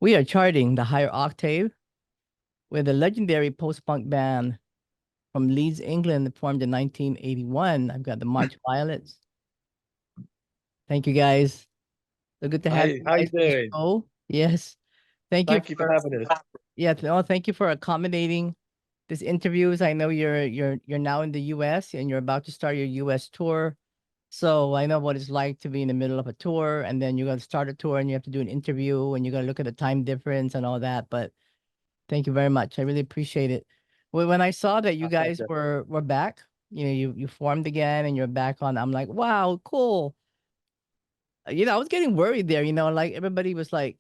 We are charting the higher octave with a legendary post-punk band from Leeds, England, formed in 1981. I've got the March Violets. Thank you, guys. So good to have Hey, you how you guys on the doing? show. Yes. Thank you Thank you for for having us. thank you for accommodating this interviews. I know you're now in the US and you're about to start your US tour. So I know what it's like to be in the middle of a tour and then you're gonna start a tour and you have to do an interview and you're gonna look at the time difference and all that. But thank you very much. I really appreciate it. Well, when I saw that you My guys pleasure. were back, you formed again and you're back on, I'm like, wow, cool. I was getting worried there, like everybody was like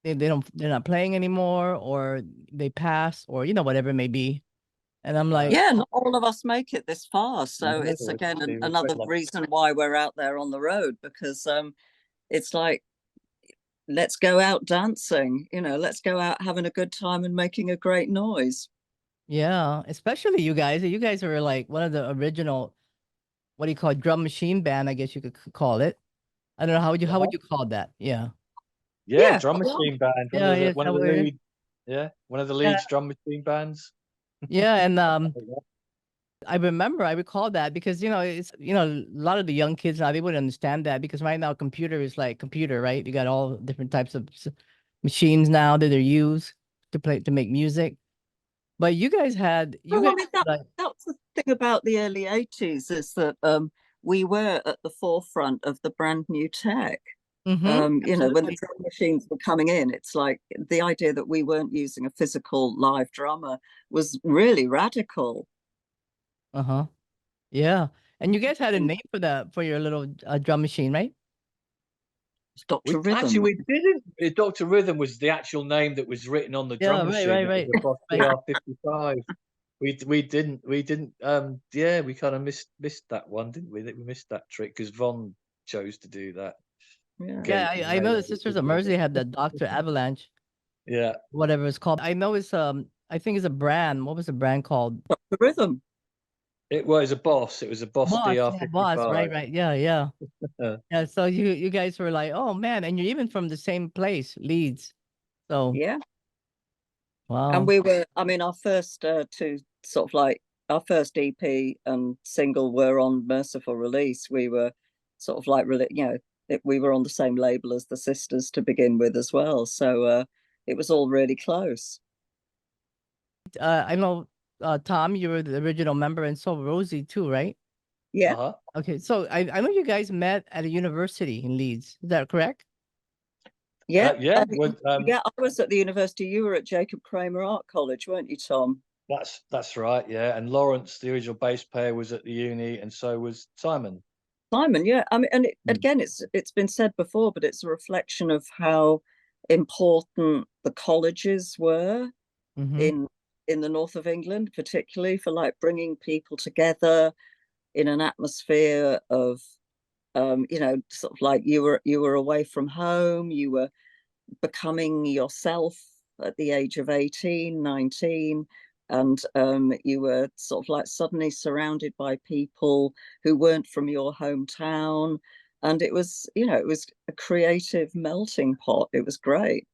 they're not playing anymore or they pass or whatever it may be. And I'm like, Yeah, not all of us make it this far. So No, it's again we another regret that. reason why we're out there on the road, because it's like, let's go out dancing, let's go out having a good time and making a great noise. yeah, especially you guys. You guys are like one of the original, what do you call it, drum machine band, I guess you could call it. I don't know how would Uh-huh. you call that? Yeah. Yeah, Yeah, drum well, machine band. Yeah, yeah, One of that the way. lead. Yeah, one of the Yeah. Leeds drum machine bands. Yeah, and I recall that because it's a lot of the young kids now they wouldn't understand that because right now computer is like computer, right? You got all different types of machines now that they're used to make music. But you well, guys I mean that's the thing about the early 80s, is that we were at the forefront of the brand new tech. When the absolutely. drum machines were coming in, it's like the idea that we weren't using a physical live drummer was really radical. Uh-huh. Yeah. And you guys had a name for your little drum machine, right? It's Dr. Actually Rhythm. we didn't. Dr. Rhythm was the actual name that was written on the Yeah, drum right, machine. right, It was right. the Boss Right. DR55. We didn't yeah, we kind of missed that one, didn't we? That we missed that trick because Von chose to do that. Yeah. Get Yeah, it I know the nailed Sisters of it. Mercy had the Dr. Avalanche, Yeah. whatever it's called. I know it's I think it's a brand. What was the brand called? Dr. Rhythm. It was a Boss. It was a Boss Boss, yeah, Boss, right, DR55. right. Yeah, yeah. Yeah, so you guys were like, "Oh man," and you're even from the same place, Leeds. So, Yeah. And wow. we were, I mean, our first two sort of like our first EP and single were on Merciful Release. We were sort of like, really, we were on the same label as the Sisters to begin with as well. So it was all really close. I know Tom, you were the original member and so Rosie too, right? Yeah. Uh-huh. Okay, so I know you guys met at a university in Leeds. Is that correct? Yeah. Yeah, well, Yeah, I was at the university. You were at Jacob Kramer Art College, weren't you, Tom? that's right. Yeah, and Lawrence, the original bass player, was at the uni, and so was Simon. Simon, yeah. I mean, and Mm. again, it's been said before, but it's a reflection of how important the colleges were Mm-hmm. in the north of England, particularly for like bringing people together in an atmosphere of sort of like you were away from home, you were becoming yourself at the age of 18, 19, and you were sort of like suddenly surrounded by people who weren't from your hometown. And it was a creative melting pot. It was great.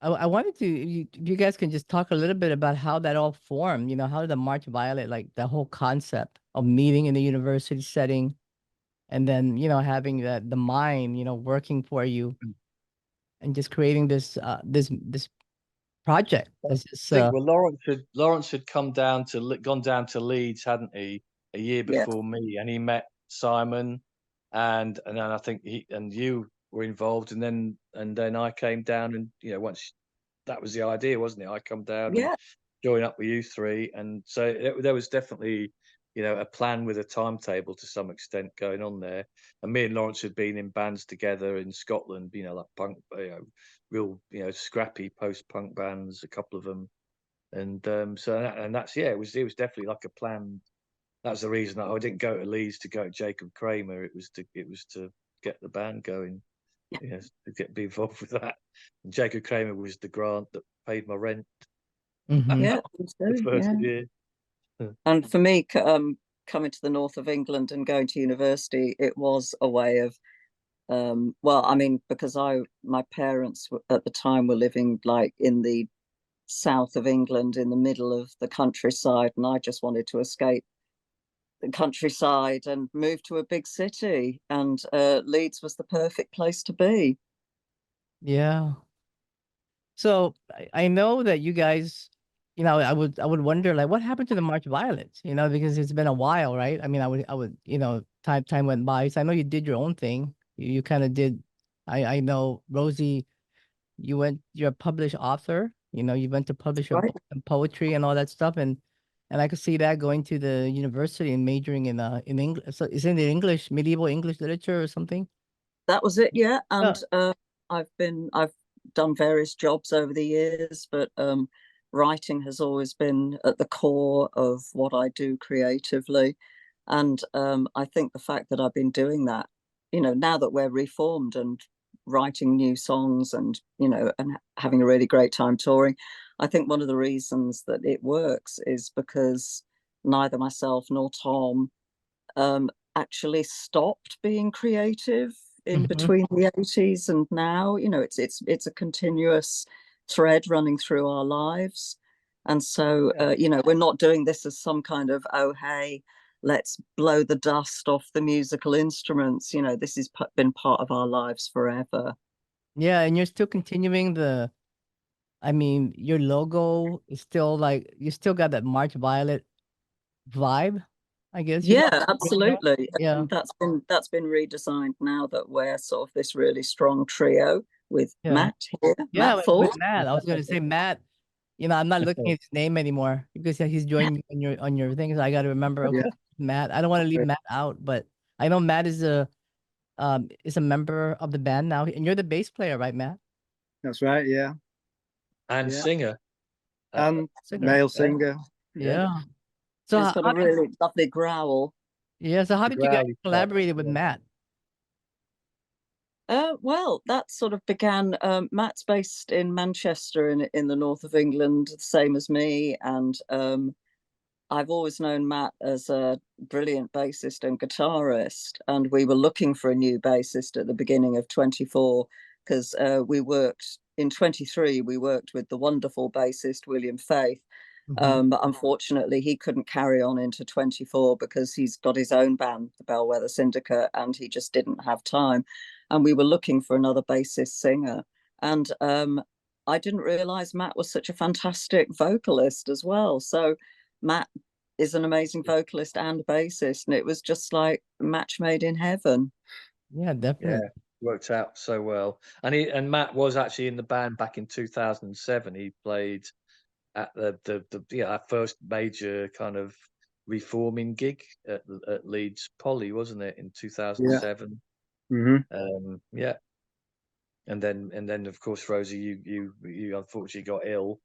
I wanted to, if you guys can just talk a little bit about how that all formed, how did the March Violet, like the whole concept of meeting in the university setting and then, having the mind, working for you and just creating this project. I This is, think well, Lawrence had gone down to Leeds, hadn't he, a year Yeah. before me, and he met Simon, and then I think he and you were involved, and then I came down, and once that was the idea, wasn't it? I come down and Yeah. join up with you three, and so there was definitely a plan with a timetable to some extent going on there. And me and Lawrence had been in bands together in Scotland, like punk, real scrappy post punk bands, a couple of them, and that's it was definitely like a plan. That's the reason that I didn't go to Leeds to go to Jacob Kramer. It was to get the band going. Yes, to be involved with that. And Jacob Kramer was the grant that paid my rent mhm. Yeah. the first Yeah. year. And for me, coming to the north of England and going to university, it was a way of well, I mean, because my parents at the time were living like in the south of England, in the middle of the countryside, and I just wanted to escape the countryside and move to a big city, and Leeds was the perfect place to be. Yeah. So I know that you guys, I would wonder like what happened to the March Violets, because it's been a while, right? I mean, I would, time went by. So I know you did your own thing. You kind of did. I know Rosie, you're a published author. You went to publish your Right. book and poetry and all that stuff, and I could see that going to the university and majoring in English. So is it in the medieval English literature or something? That was it, yeah. Yeah. And I've done various jobs over the years, but writing has always been at the core of what I do creatively. And I think the fact that I've been doing that, now that we're reformed and writing new songs and and having a really great time touring, I think one of the reasons that it works is because neither myself nor Tom actually stopped being creative in Hmm. between the 80s and now. It's a continuous thread running through our lives. And so we're not doing this as some kind of, oh hey, let's blow the dust off the musical instruments. This has been part of our lives forever. Yeah, and you're still continuing I mean, your logo is still like you still got that March Violet vibe, I guess you Yeah, bring it up. absolutely. Yeah, And that's been redesigned now that we're sort of this really strong trio with yeah, Matt here, yeah. Mat With Thorpe. Matt, I was gonna say Matt. I'm not looking at his name anymore because he's joined you on your things. I got to remember. Okay, Yeah. Matt. I don't want to leave Matt out, but I know Matt is a member of the band now, and you're the bass player, right, Matt? That's right. Yeah. And Yeah. singer. And Singer. male singer. Yeah. So He's got a really lovely growl. so how did you guys growly collaborate with yeah. Matt? Well, that sort of began. Matt's based in Manchester, in the north of England, the same as me, and I've always known Matt as a brilliant bassist and guitarist, and we were looking for a new bassist at the beginning of 24 because we worked in 23. We worked with the wonderful bassist William Faith, Mhm. but unfortunately he couldn't carry on into 24 because he's got his own band, the Bellwether Syndicate, and he just didn't have time. And we were looking for another bassist singer, and I didn't realize Matt was such a fantastic vocalist as well. So Matt is an amazing vocalist and bassist, and it was just like a match made in heaven. Yeah, Yeah, definitely. worked out so well. And Matt was actually in the band back in 2007. He played at our first major kind of reforming gig at Leeds Poly, wasn't it, in Yeah. 2007? Yeah. And then of course, Rosie, you unfortunately got ill,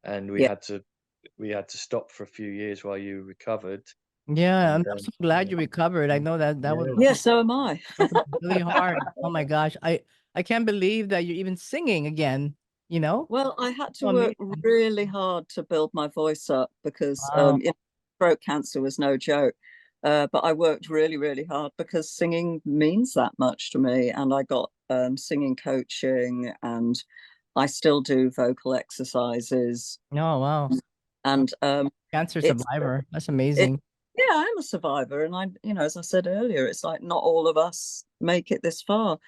and we Yeah. had to stop for a few years while you recovered. Yeah, And I'm so glad you recovered. I know that was Yeah, so am I. really hard. Oh my gosh. I can't believe that you're even singing again, you know? Well, I had to So work amazing. really hard to build my voice up because Wow. throat cancer was no joke. But I worked really, really hard because singing means that much to me. And I got singing coaching, and I still do vocal exercises. Oh, wow. And Cancer it's survivor. That's it amazing. yeah, I'm a survivor, and as I said earlier, it's like not all of us make it this far.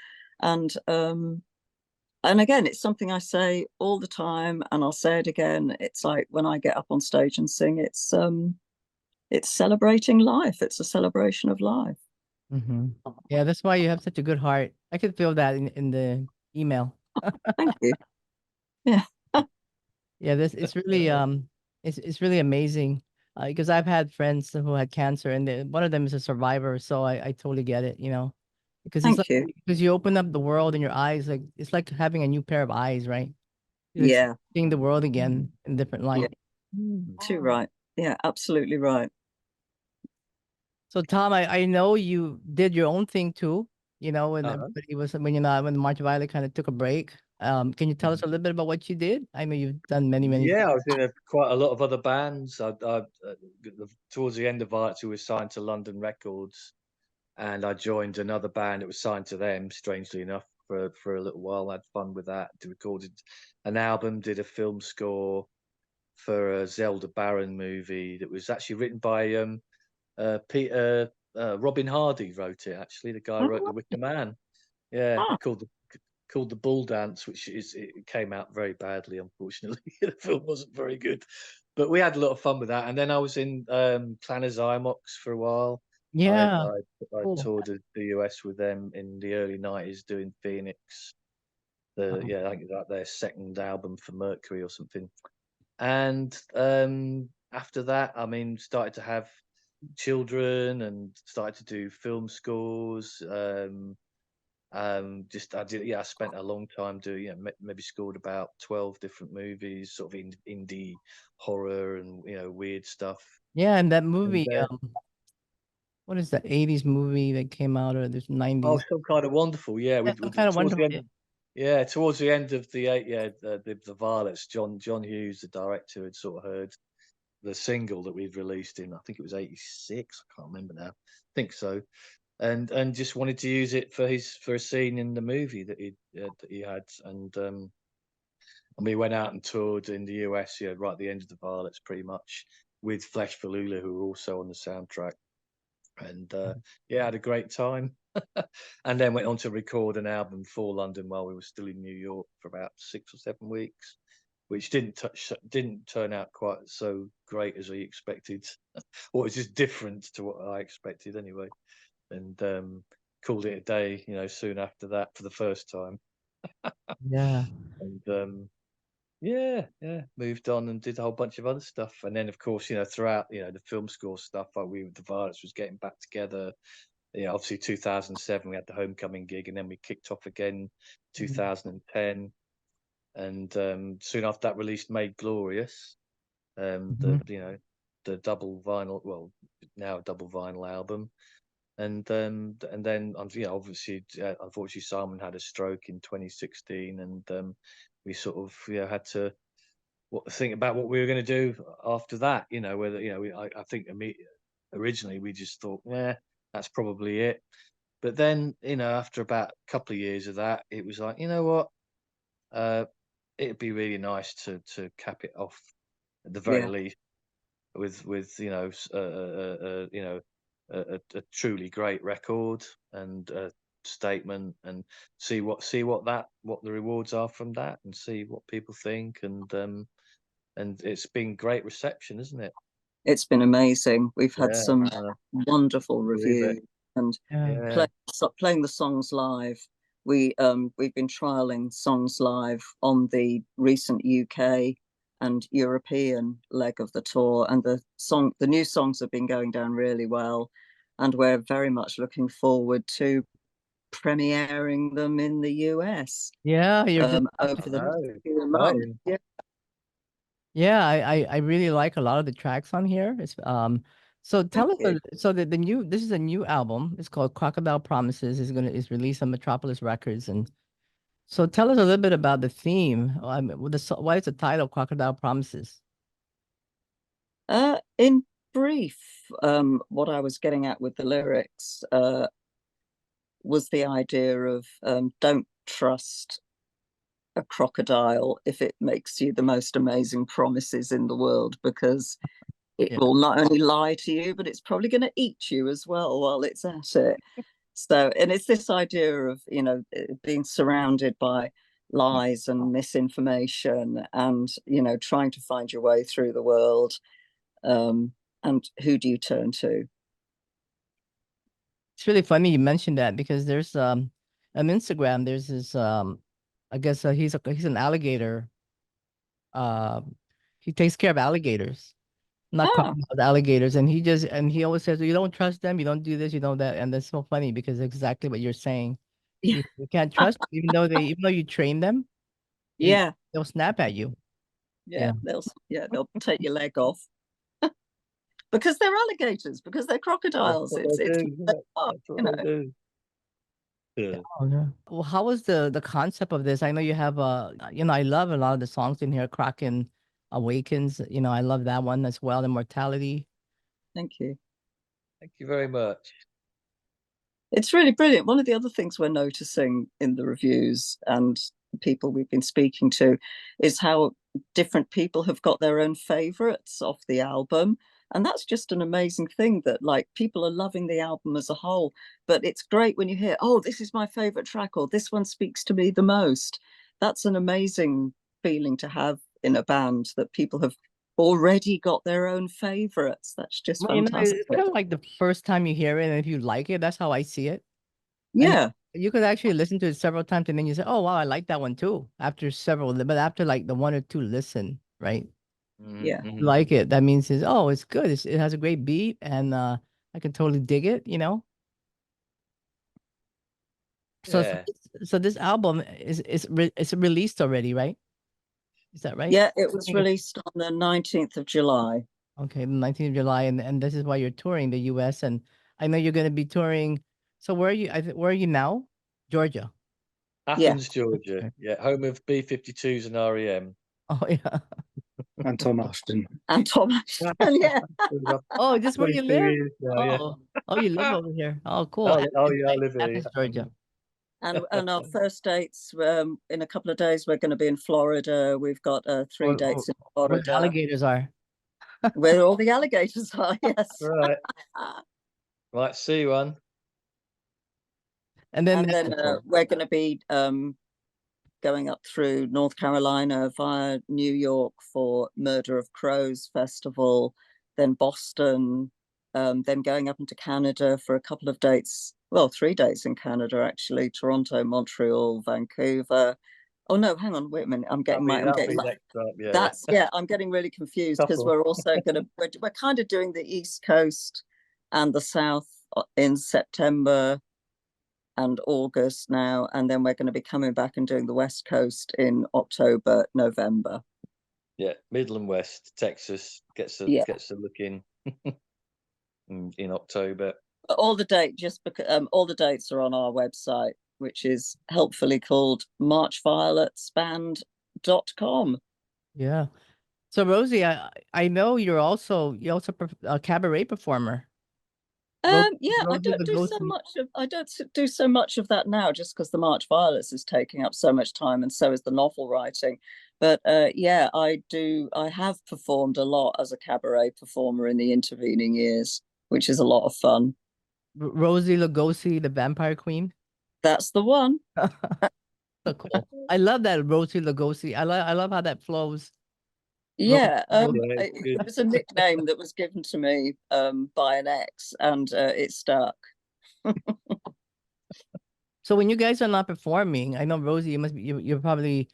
And again, it's something I say all the time, and I'll say it again. It's like when I get up on stage and sing, it's celebrating life. It's a celebration of life. Hmm. Yeah, that's why you have such a good heart. I could feel that in the email. Thank you. Yeah. Yeah, this it's really amazing. Because I've had friends who had cancer, and one of them is a survivor, so I totally get it, because it's like Thank you. because you open up the world in your eyes, like it's like having a new pair of eyes, right? It's Yeah. seeing the world again in different Yeah. light. Too right. Yeah, absolutely right. So Tom, I know you did your own thing too, when Uh-huh. everybody was when March Violet kind of took a break. Can you tell us a little bit about what you did? I know you've done many Yeah, things. I was in quite a lot of other bands. Towards the end of Violet, we were signed to London Records, and I joined another band that was signed to them, strangely enough, for a little while. I had fun with that. Recorded an album, did a film score for a Zelda Baron movie that was actually written by Peter Robin Hardy wrote it. Actually, the guy who wrote The Wicker Man. Yeah, Ah. called The Bull Dance, which it came out very badly, unfortunately. The film wasn't very good, but we had a lot of fun with that. And then I was in Clan of Zymox for a while. Yeah. I Cool. toured the US with them in the early '90s, doing Phoenix. Oh. I think that their second album for Mercury or something. And after that, I mean, started to have children and started to do film scores. I spent a long time doing, maybe scored about 12 different movies, sort of indie horror and weird stuff. Yeah, and that And movie, then, what is that 80s movie that came out, or this 90s? Some Kind of Wonderful. Yeah, Yeah, Some Kind of towards the Wonderful. end. Yeah, towards the end of the Violets, John Hughes, the director, had sort of heard the single that we'd released in, I think it was '86. I can't remember now. I think so. And just wanted to use it for a scene in the movie that he had. And we went out and toured in the US, right at the end of the Violets, pretty much, with Flesh for Lula, who were also on the soundtrack. And had a great time. And then went on to record an album for London while we were still in New York for about 6 or 7 weeks, which didn't turn out quite so great as I expected, or it was just different to what I expected anyway. And called it a day, soon after that, for the first time. Yeah. And moved on and did a whole bunch of other stuff. And then, of course, throughout, the film score stuff, like the Violets was getting back together. Obviously 2007 we had the Homecoming gig, and then we kicked off again 2010. And soon after that released Made Glorious, the double vinyl, well, now a double vinyl album. And then obviously, unfortunately, Simon had a stroke in 2016, and we sort of had to think about what we were going to do after that. Whether I think originally we just thought, yeah, that's probably it. But then, after about a couple of years of that, it was like, you know what, it'd be really nice to cap it off at the very Yeah. least with a truly great record and a statement, and see what the rewards are from that, and see what people think. And it's been great reception, isn't it? It's been amazing. We've had Yeah, some wonderful believe it. reviews, and Yeah. playing the songs live. We've been trialing songs live on the recent UK and European leg of the tour, and the new songs have been going down really well, and we're very much looking forward to premiering them in the US Yeah, you're just over the Oh, next few months. exciting. Yeah. yeah, I really like a lot of the tracks on here. It's so tell us you. so the new this is a new album. It's called Crocodile Promises. Is released on Metropolis Records. And so tell us a little bit about the theme. With why is the title Crocodile Promises? In brief, what I was getting at with the lyrics was the idea of don't trust a crocodile if it makes you the most amazing promises in the world, because it Yeah. will not only lie to you, but it's probably going to eat you as well while it's at it. So, and it's this idea of, being surrounded by lies and misinformation, and, trying to find your way through the world. And who do you turn to? It's really funny you mentioned that, because there's on Instagram there's this I guess he's an alligator. He takes care of alligators, not Ah, crocodiles, alligators, and he always says, you don't trust them, you don't do this, you don't that. And that's so funny, because exactly what you're saying. yeah, You can't trust them, even though you train them, you yeah, they'll snap at you. yeah. Yeah. They'll take your leg off because they're alligators, because they're That's crocodiles. what It's they it's do. Isn't it? oh, That's what they do. Yeah. Oh, yeah. Well, how was the concept of this? I know you have I love a lot of the songs in here. Kraken Awakens, I love that one as well. Immortality. Thank you. Thank you very much. It's really brilliant. One of the other things we're noticing in the reviews and people we've been speaking to is how different people have got their own favorites off the album. And that's just an amazing thing that like people are loving the album as a whole. But it's great when you hear, oh, this is my favorite track, or this one speaks to me the most. That's an amazing feeling to have in a band, that people have already got their own favorites. That's just Well, fantastic. it's kind of like the first time you hear it, and if you like it, that's how I see it. Yeah. And you could actually listen to it several times, and then you say, "Oh, wow, I like that one too." After several, but after like the one or two listen, right? Yeah. You like it. That means it's good. It has a great beat, and I can totally dig it. So Yeah. so this album it's released already, right? Is that right? Yeah, it I was think it's released on the 19th of July. okay, the 19th of July, and this is why you're touring the U.S. and I know you're going to be touring. So where are you? Where are you now? Georgia. Yeah. Athens, Georgia. Okay. Yeah, home of B-52s and REM. Oh yeah. And Tom Ashton. And Tom Ashton, yeah. Oh, just where you 22 live? years now, yeah. Oh, you live over here. Oh, cool. Oh, Athens, yeah, I live here. Athens, Yeah. Georgia. And our first dates, in a couple of days, we're going to be in Florida. We've got 3 dates in Where the Florida, alligators are. where all the alligators are, yes. Right. Might see one. And then And then we're going to be going up through North Carolina via New York for Murder of Crows Festival, then Boston, then going up into Canada for a couple of dates. Well, 3 dates in Canada, actually. Toronto, Montreal, Vancouver. Oh no, hang on, wait a minute. I'm getting That'll be getting next up, yeah. that's I'm getting really confused because Couple. we're also we're kind of doing the East Coast and the South in September and August now, and then we're going to be coming back and doing the West Coast in October, November. Yeah, Middle and West, Texas gets a look in October. All the all the dates are on our website, which is helpfully called marchvioletspand.com. Yeah. So Rosie, I know you're also a cabaret performer. Yeah, I Rosie don't the do so Ghosty. much of that now, just because the March Violets is taking up so much time, and so is the novel writing. But yeah, I have performed a lot as a cabaret performer in the intervening years, which is a lot of fun. Rosie Lugosi, the Vampire Queen. That's the one. So cool. I love that Rosie Lugosi. I love how that flows. Yeah, Good. it was a nickname that was given to me by an ex, and it stuck. So when you guys are not performing, I know Rosie, you must be you're probably.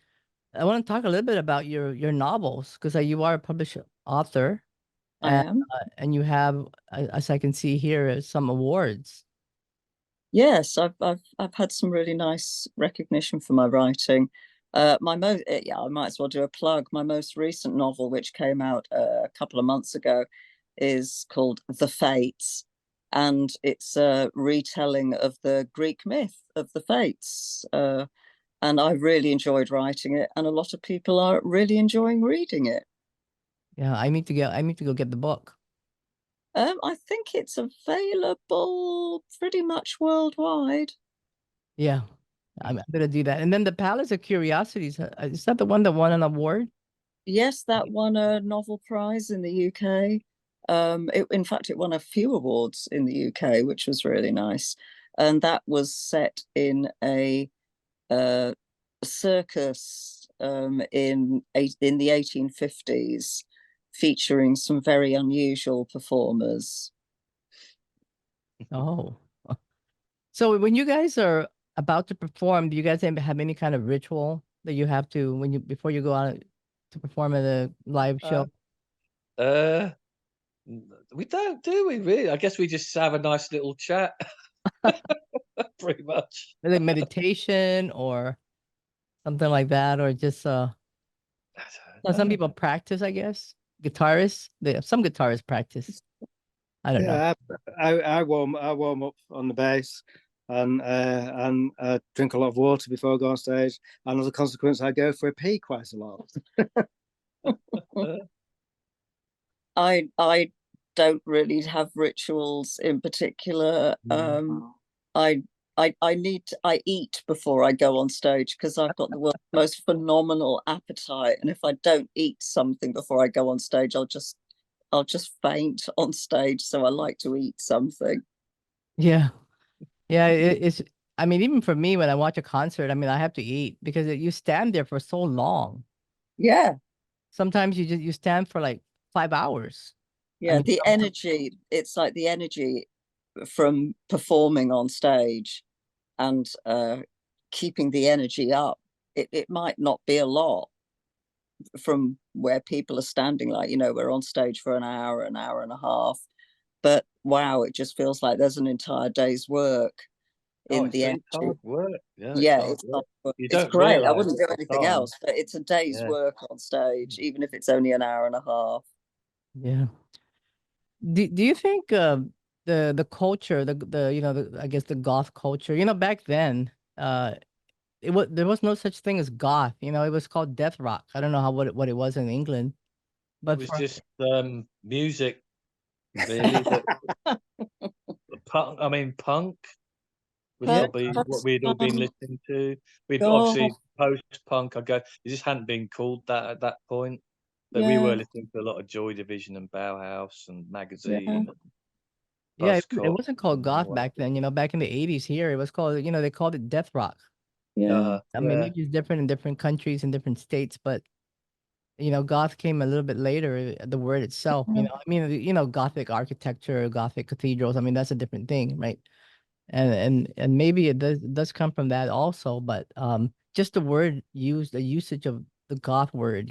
I want to talk a little bit about your novels because you are a published author, I am. and you have, as I can see here, some awards. Yes, I've had some really nice recognition for my writing. I might as well do a plug. My most recent novel, which came out a couple of months ago, is called The Fates, and it's a retelling of the Greek myth of the Fates. And I really enjoyed writing it, and a lot of people are really enjoying reading it. Yeah, I need to go get the book. I think it's available pretty much worldwide. Yeah, I'm gonna do that. And then the Palace of Curiosities, is that the one that won an award? Yes, that won a novel prize in the UK. In fact, it won a few awards in the UK, which was really nice. And that was set in a circus in the 1850s, featuring some very unusual performers. Oh, so when you guys are about to perform, do you guys have any kind of ritual that you have to before you go out to perform at a live show? We don't, do we really? I guess we just have a nice little chat. Pretty much. Like meditation or something like that, or just some people practice, I guess. Guitarists, some guitarists practice. I don't know. Yeah, I warm up on the bass and drink a lot of water before I go on stage. And as a consequence, I go for a pee quite a lot. I don't really have rituals in particular. I I eat before I go on stage because I've got the world's most phenomenal appetite, and if I don't eat something before I go on stage, I'll just faint on stage. So I like to eat something. Yeah. Yeah, it's, I mean, even for me, when I watch a concert, I mean, I have to eat because you stand there for so long. Yeah, Sometimes you stand for like 5 hours. I yeah. mean, The energy, it's like the energy from performing on stage and keeping the energy up. It might not be a lot from where people are standing, like, we're on stage for an hour and a half, but wow, it just feels like there's an entire day's work Oh, in the it's energy. hard work. Yeah, it's Yeah, hard it's work. You it's don't great. I realise wouldn't at do the anything time. else, but it's a day's Yeah. work on stage, even if it's only an hour and a half. yeah. Do you think the culture, the I guess the goth culture, back then, there was no such thing as goth, it was called death rock. I don't know what it was in England, It but was for just music, really. That punk. I mean, punk was yeah, Punk, probably what we'd all been post-punk, listening to. We'd goth, obviously post-punk. I go, it just hadn't been called that at that point. But we were yeah, listening to a lot of Joy Division and Bauhaus and yeah, Magazine and yeah, it Buzzcocks wasn't called and goth all back then, back in the 80s here, it was called, they called it death rock. that. yeah. I mean, Yeah. maybe it's different in different countries and different states, but goth came a little bit later, the word itself, Yeah. I mean, gothic architecture, gothic cathedrals, I mean, that's a different thing, right? And maybe it does come from that also, but just the word used, the usage of the goth word,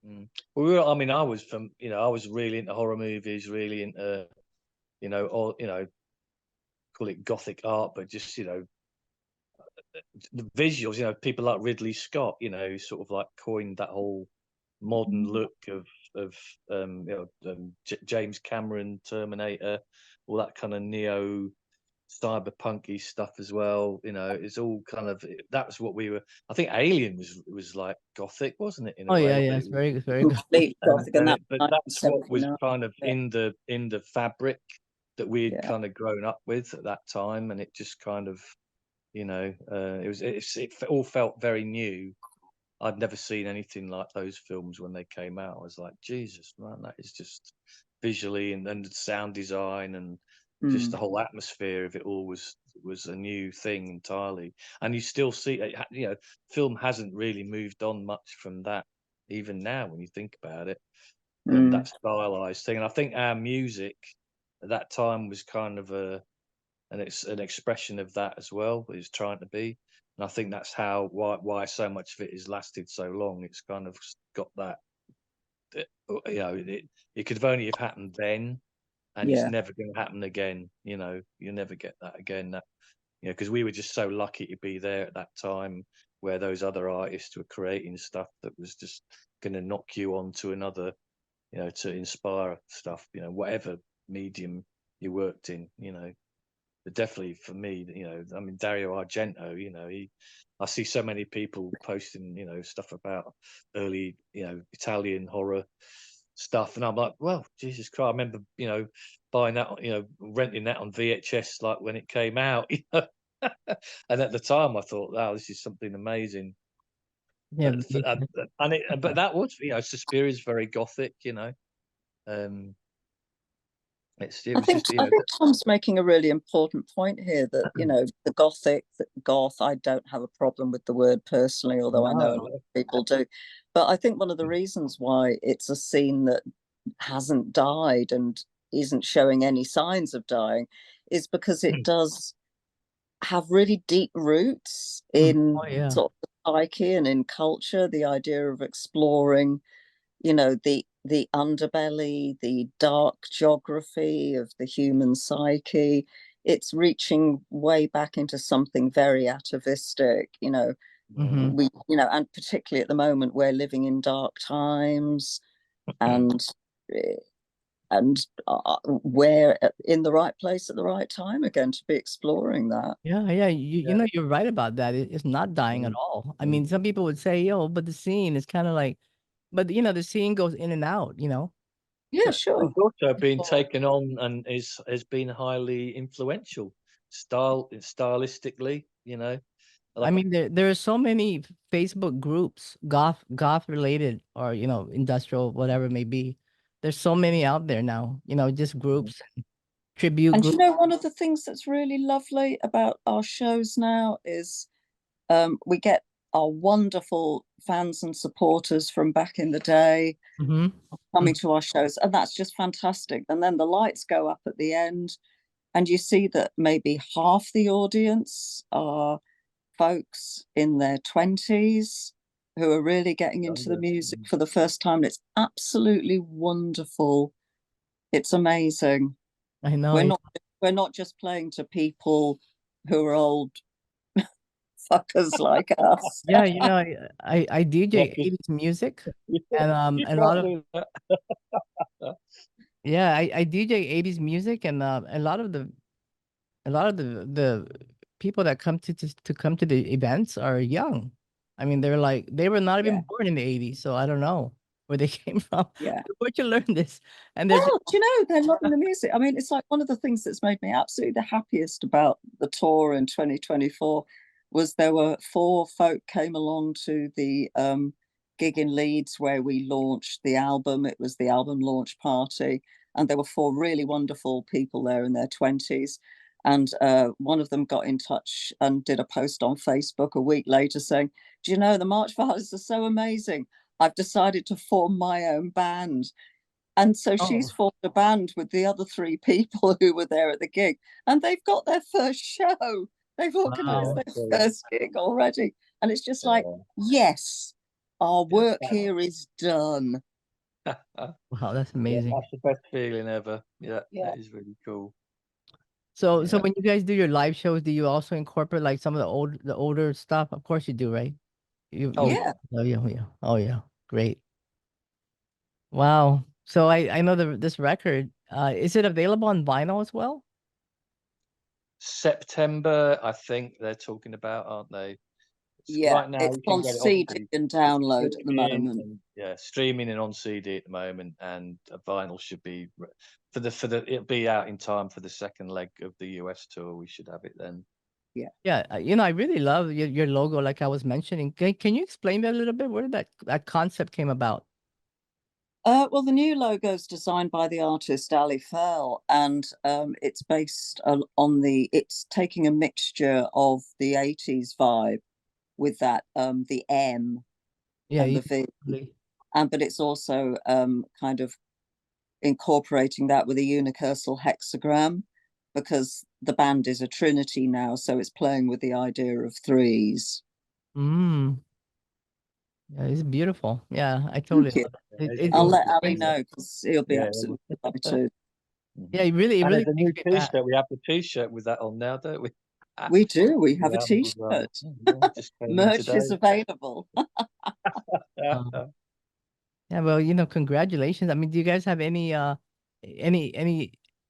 Mm. Well, I mean, I was I was really into horror movies, really into, all, call it gothic art, but just, the visuals, people like Ridley Scott, who sort of like coined that whole modern look of James Cameron, Terminator, all that kind of neo cyberpunky stuff as well. It's all kind of, that was what we were. I think Alien was like gothic, wasn't it, in a oh yeah, way? yeah, But it was, it's very good. Complete gothic, and that but was that's what was 1979. kind of Yeah, in the fabric that we had yeah, kind of grown up with at that time, and it just kind of, it all felt very new. I'd never seen anything like those films when they came out. I was like, Jesus, man, that is just visually and the sound design and just mm, the whole atmosphere of it all was a new thing entirely. And you still see, film hasn't really moved on much from that, even now when you think about it, mm, that stylized thing. And I think our music at that time was kind of and it's an expression of that as well. It's trying to be, and I think that's why so much of it has lasted so long. It's kind of got that, it could have only have happened then, and it's yeah, never going to happen again. You'll never get that again. That, because we were just so lucky to be there at that time where those other artists were creating stuff that was just going to knock you on to another, to inspire stuff. Whatever medium you worked in. But definitely for me, I mean, Dario Argento, I see so many people posting, stuff about early, Italian horror stuff. And I'm like, well, Jesus Christ, I remember, buying that, renting that on VHS, like when it came out, and at the time I thought, wow, this is something amazing. Yeah, But that was, Suspiria is very gothic, um, it I was think just, I think Tom's making a really important point here that the gothic, the goth. I don't have a problem with the word personally, although I know a lot no, of people do. But I think one of the reasons why it's a scene that hasn't died and isn't showing any signs of dying is because it does have really deep roots in oh yeah, sort of the psyche and in culture. The idea of exploring the underbelly, the dark geography of the human psyche. It's reaching way back into something very atavistic. hmm We, and particularly at the moment, we're living in dark times, and eh, we're in the right place at the right time again to be exploring that. yeah. You yeah. know, you're right about that. It's not dying at Mm, all. I mm. mean, some people would say, yo, but the scene is kind of like, but the scene goes in and out. Yeah, But sure. it's also been People, taken on and has been highly influential. stylistically, you know. I mean, there are so many Facebook groups, goth related, or industrial, whatever it may be. There's so many out there now. Just groups, tribute And you groups. know, one of the things that's really lovely about our shows now is we get our wonderful fans and supporters from back in the day Mm-hmm. coming to our shows, and that's just fantastic. And then the lights go up at the end, and you see that maybe half the audience are folks in their 20s who are really getting into the music for the first time. It's absolutely wonderful. It's amazing. I know. We're not just playing to people who are old fuckers like us. Yeah, I DJ 80s music, and a lot of yeah, I DJ 80s music, and a lot of the people that come to come to the events are young. I mean, they were not even born in the 80s, so I don't know where they came from. Yeah. Where'd you learn this? And they're Well, do you know, they're loving the music. I mean, it's like one of the things that's made me absolutely the happiest about the tour in 2024 was there were 4 folk came along to the gig in Leeds where we launched the album. It was the album launch party, and there were 4 really wonderful people there in their 20s. And one of them got in touch and did a post on Facebook a week later saying, "Do you know, the March for Artists are so amazing. I've decided to form my own band." And so she's formed a band with the other 3 people who were there at the gig, and they've got their first show. They've organised their first gig already. And it's just like, yes, our work here is done. Wow, that's amazing. That's the best feeling ever. Yeah, that is really cool. So when you guys do your live shows, do you also incorporate like some of the older stuff? Of course you do, right? Yeah. Oh yeah. Oh yeah. Great. Wow. So I know this record, is it available on vinyl as well? September, I think they're talking about, aren't they? Yeah, right now it's you can on get it CD and download at the streaming moment. streaming and on CD at the moment, and a vinyl should be for the it'll be out in time for the second leg of the US tour. We should have it then. Yeah, I really love your logo, like I was mentioning. Can you explain that a little bit? Where did that concept came about? Well, the new logo is designed by the artist Ali Fell, and it's based on it's taking a mixture of the 80s vibe with that the M and the V, but it's also kind of incorporating that with a unicursal hexagram, because the band is a trinity now, so it's playing with the idea of 3s. Yeah, it's beautiful. Yeah, I totally love it. I'll let Ali know because he'll be absolutely delighted. Yeah, it really there's a new makes me t-shirt. We have the t-shirt with that on now, don't we? We do. We have a t-shirt. Merch is available. Yeah, well, congratulations. I mean, do you guys have any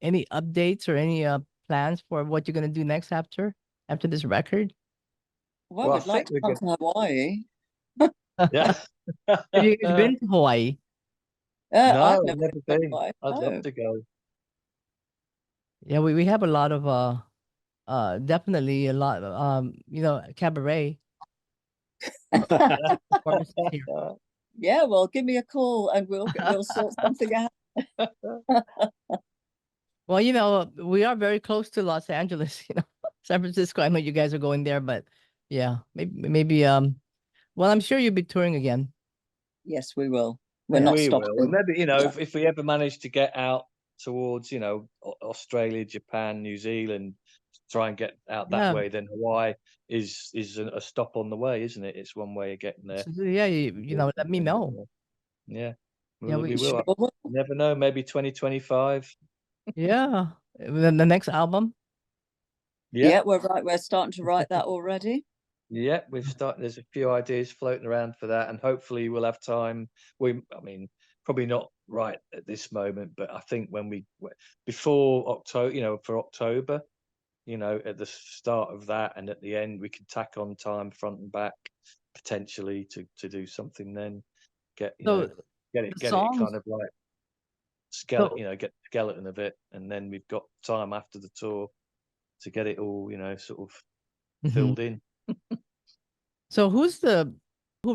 updates or any plans for what you're gonna do next after this record? Well, we'd like to come to Hawaii. Yeah. Have you guys been to Hawaii? No, I've never been. I'd love to go. Yeah, we have a lot of definitely a lot cabaret. Yeah, well, give me a call and we'll sort something out. Well, we are very close to Los Angeles, San Francisco. I know you guys are going there, but yeah, maybe well, I'm sure you'll be touring again. Yes, we will. We're not stopping. Will. Maybe, if we ever manage to get out towards, Australia, Japan, New Zealand, try and get out that way, then Hawaii is a stop on the way, isn't it? It's one way of getting there. Yeah, let me know. Yeah. Yeah, we will. You never know, maybe 2025. Yeah. Then the next album. Yeah, we're starting to write that already. Yeah, there's a few ideas floating around for that, and hopefully we'll have time. Probably not right at this moment, but I think before October, for October, at the start of that and at the end, we can tack on time front and back potentially to do something then. Get it kind of like skeleton, get the skeleton of it, and then we've got time after the tour to get it all, you know, sort of Mhm. filled in. So who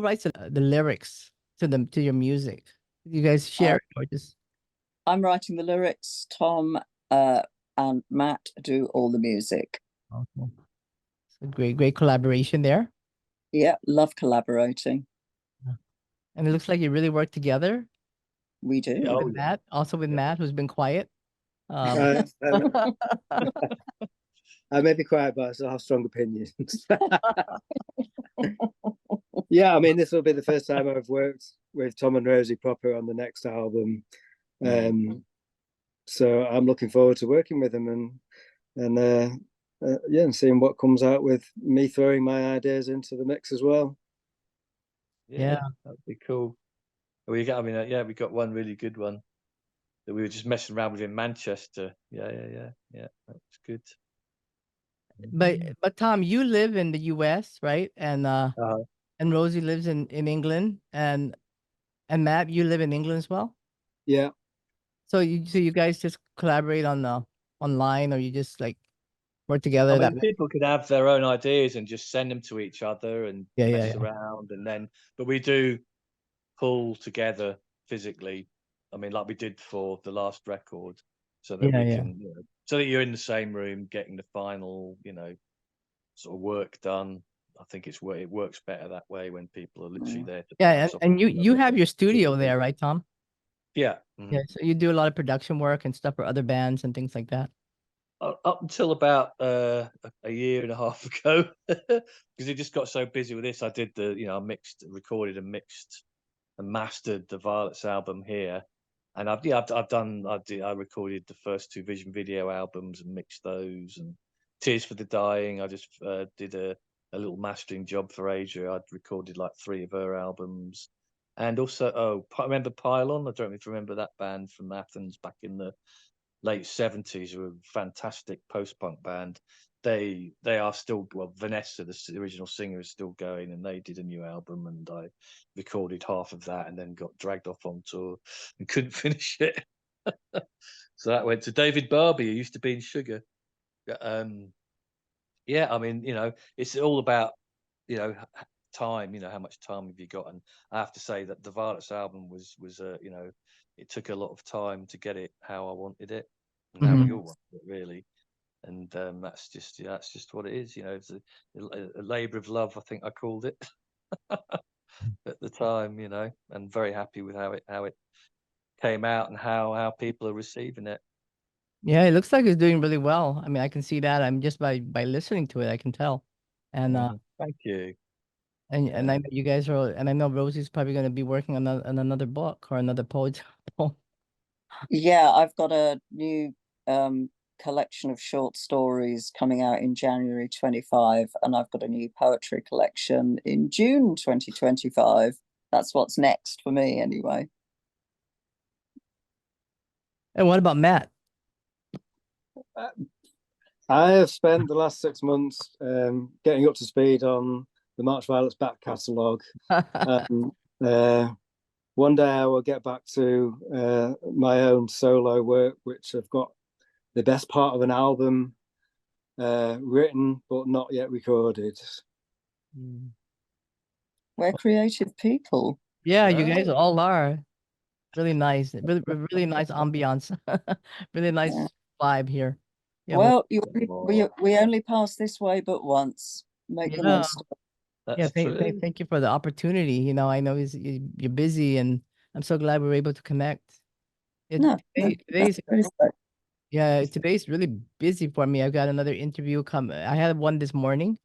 writes the lyrics to your music? You guys share it or just? I'm writing the lyrics. Tom and Matt do all the music. Okay. So great collaboration there. Yeah, love collaborating. And it looks like you really work together We do. Oh, with yeah. Matt, also with Matt, who's been quiet. I may be quiet, but I still have strong opinions. Yeah, I mean, this will be the first time I've worked with Tom and Rosie proper on the next album. So I'm looking forward to working with them and yeah, and seeing what comes out with me throwing my ideas into the mix as well. Yeah. That'd be cool. We got, I mean, yeah, we got one really good one that we were just messing around with in Manchester. Yeah, that's good. But Tom, you live in the US, right? And Rosie lives in England, and Matt, you live in England as well? Yeah. So you guys just collaborate on online, or you just like work together I that mean, people could have their own ideas and just send them to each other and mess yeah. around, and then, but we do pull together physically. I mean, like we did for the last record, so that we can, you know, so that you're in the same room getting the final, you know, sort of work done. I think it works better that way when people are literally there to bounce off and each you other. have your studio there, right, Tom? Yeah. Yeah, so you do a lot of production work and stuff for other bands and things like that. Up until about a year and a half ago, because it just got so busy with this. I did I recorded and mixed and mastered the Violets album here, and I recorded the first two Vision video albums and mixed those, and Tears for the Dying. I just did a little mastering job for Asia. I'd recorded like 3 of her albums, and also remember Pylon? I don't know if you remember that band from Athens back in the late 70s, were a fantastic post-punk band. They are still, well, Vanessa, the original singer, is still going, and they did a new album, and I recorded half of that and then got dragged off on tour and couldn't finish it. So that went to David Barbie, who used to be in Sugar. Yeah, I mean, you know, it's all about, you know, time, you know, how much time have you got? And I have to say that the Violets album was you know, it took a lot of time to get it how I wanted it, and how we all wanted it, really. And that's just what it is, you know. It's a labor of love, I think I called it at the time, you know, and very happy with how it came out and how people are receiving it. Yeah, it looks like it's doing really well. I mean, I can see that. I'm just by listening to it, I can tell. And Thank you. and I know you guys are, and I know Rosie's probably going to be working on another book or another poetry. Yeah, I've got a new collection of short stories coming out in January 25, and I've got a new poetry collection in June 2025. That's what's next for me, anyway. And what about Matt? I have spent the last 6 months getting up to speed on the March Violets back catalogue. One day I will get back to my own solo work, which have got the best part of an album written but not yet recorded. We're creative people. Yeah, you guys all are. Really nice. Really nice ambiance. Really nice vibe here. Yeah, well, we only pass this way but once. Make the most of it. That's true. Thank you for the opportunity. You know, I know you're busy, and I'm so glad we were able to connect. Today's really busy for me. I've got another interview I had one this morning,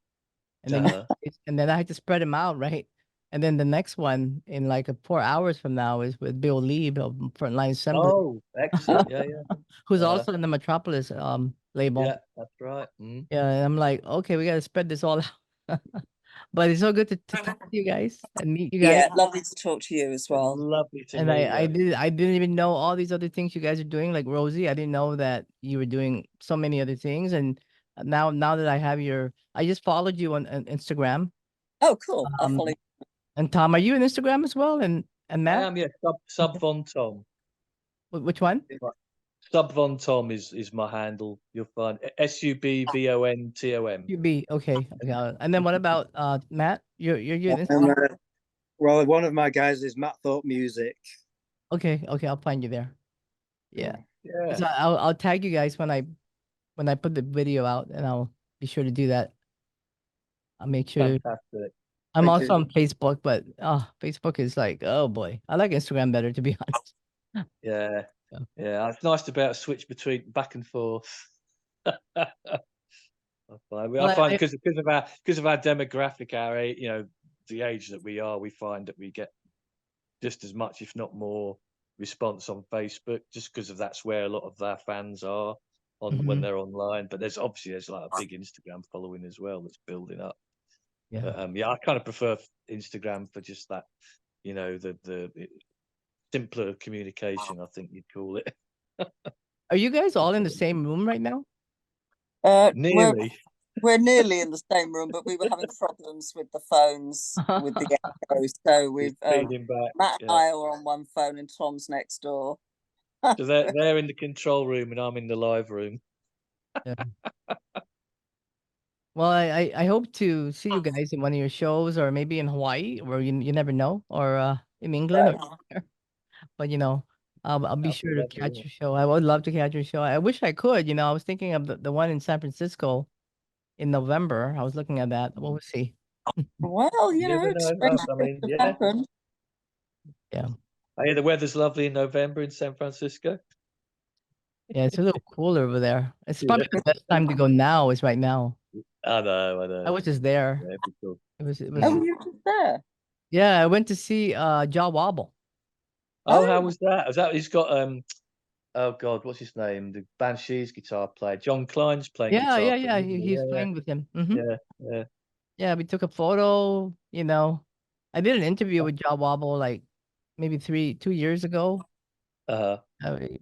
and then I had to spread them out, right? And then the next one in like 4 hours from now is with Bill Lee of Frontline Assembly. Oh, excellent! Yeah. Who's also in the Metropolis label. Yeah, that's right. Yeah, and I'm like, okay, we gotta spread this all out. But it's so good to talk to you guys and meet you guys. Yeah, lovely to talk to you as well. Lovely to And meet you. I didn't even know all these other things you guys are doing, like Rosie. I didn't know that you were doing so many other things. And now that I have I just followed you on Instagram. Oh, cool. I'll follow you. And Tom, are you on Instagram as well? And Matt? I am, yeah. Sub Von Tom. Which one? Subvon Tom is my handle. You'll find SUBVONTOM. UB. Okay. And then what about Matt? You're And, well, one of my guys is Mat Thorpe Music. okay. I'll find you there. Yeah. Yeah. So I'll tag you guys when I put the video out, and I'll be sure to do that. I'll make sure. Fantastic. I'm Thank also you. on Facebook, but Facebook is like, oh boy, I like Instagram better, to be honest. Yeah. So. Yeah. It's nice to be able to switch between back and forth. I find because of our demographic, the age that we are, we find that we get just as much, if not more, response on Facebook, just because of that's where a lot of our fans are on when they're online. But there's like a big Instagram following as well that's building up. Yeah. But, I kind of prefer Instagram for just that, the simpler communication, I think you'd call it. Are you guys all in the same room right now? Nearly. We're nearly in the same room, but we were having problems with the phones with the echo. So we've Feeding back. Matt and I are on one phone, and Tom's next door. So they're in the control room, and I'm in the live room. Yeah. Well, I hope to see you guys in one of your shows, or maybe in Hawaii, or you never know, or in England, but I'll be sure to catch your show. I would love to catch your show. I wish I could. I was thinking of the one in San Francisco in November. I was looking at that. We'll see. Well, happen. Yeah. I hear the weather's lovely in November in San Francisco. Yeah, it's a little cooler over there. It's probably the best time to go now. Is right now. I know. I was just there. Yeah, cool. It was. Oh, you were just there? Yeah, I went to see Jaw Wobble. Oh, how was that? He's got oh God, what's his name? The Banshees guitar player. John Klein's playing guitar. Yeah. He's playing with him. Yeah, we took a photo. I did an interview with Jaw Wobble like maybe 2 years ago.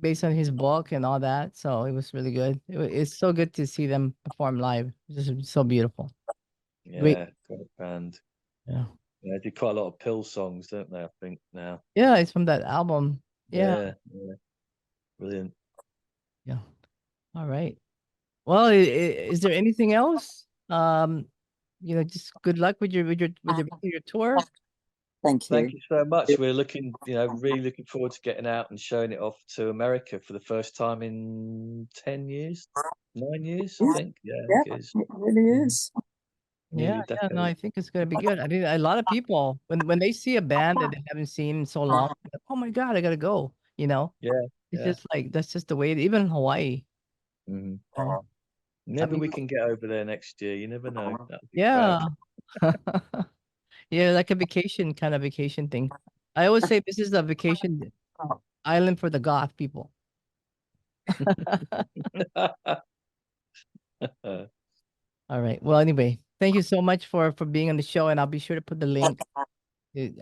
Based on his book and all that, so it was really good. It's so good to see them perform live. It's just so beautiful. Yeah, great band. Yeah, they do quite a lot of Pill songs, don't they? I think now. Yeah, it's from that album. Yeah. Brilliant. Yeah. All right. Well, is there anything else? Just good luck with your tour. Thank you. Thank you so much. We're really looking forward to getting out and showing it off to America for the first time in 10 years, 9 years, I think. Yeah, I think it is. It really is. Yeah, no, I think it's gonna be good. I mean, a lot of people when they see a band that they haven't seen in so long, like, oh my God, I gotta go. Yeah. It's just like that's just the way. Even in Hawaii. Maybe we can get over there next year. You never know. Yeah. Yeah, like a vacation thing. I always say this is a vacation island for the goth people. All right. Well, anyway, thank you so much for being on the show, and I'll be sure to put the link.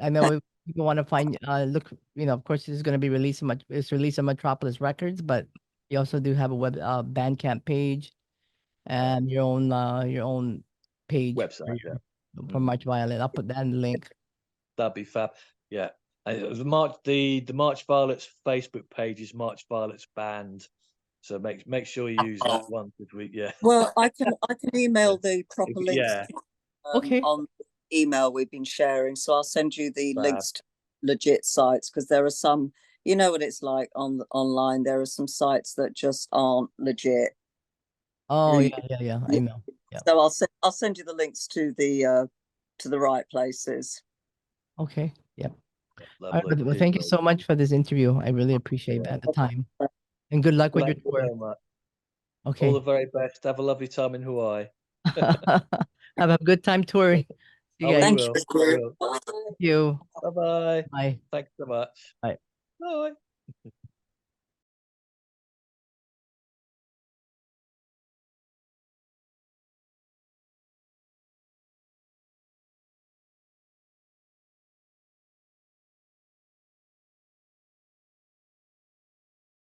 I know people want to find look. Of course, this is going to be released. It's released on Metropolis Records, but you also do have a web Bandcamp page and your own page website. For March Violet. I'll put that in the link. That'd be fab. Yeah. The March Violets Facebook page is March Violets Band. So make sure you use that one. Well, I can email the proper links. Yeah. Okay. On the email we've been sharing, so I'll send you the links to legit sites, because there are some. You know what it's like online. There are some sites that just aren't legit. Oh yeah. I know. Yeah. So I'll send you the links to the right places. Okay. Yep. Lovely. Well, thank you so much for this interview. I really appreciate that the time. And good luck with your tour. So much. Okay. All the very best. Have a lovely time in Hawaii. Have a good time touring. See you guys. Thank you. Bye-bye. Bye. Thanks so much. Bye. Bye.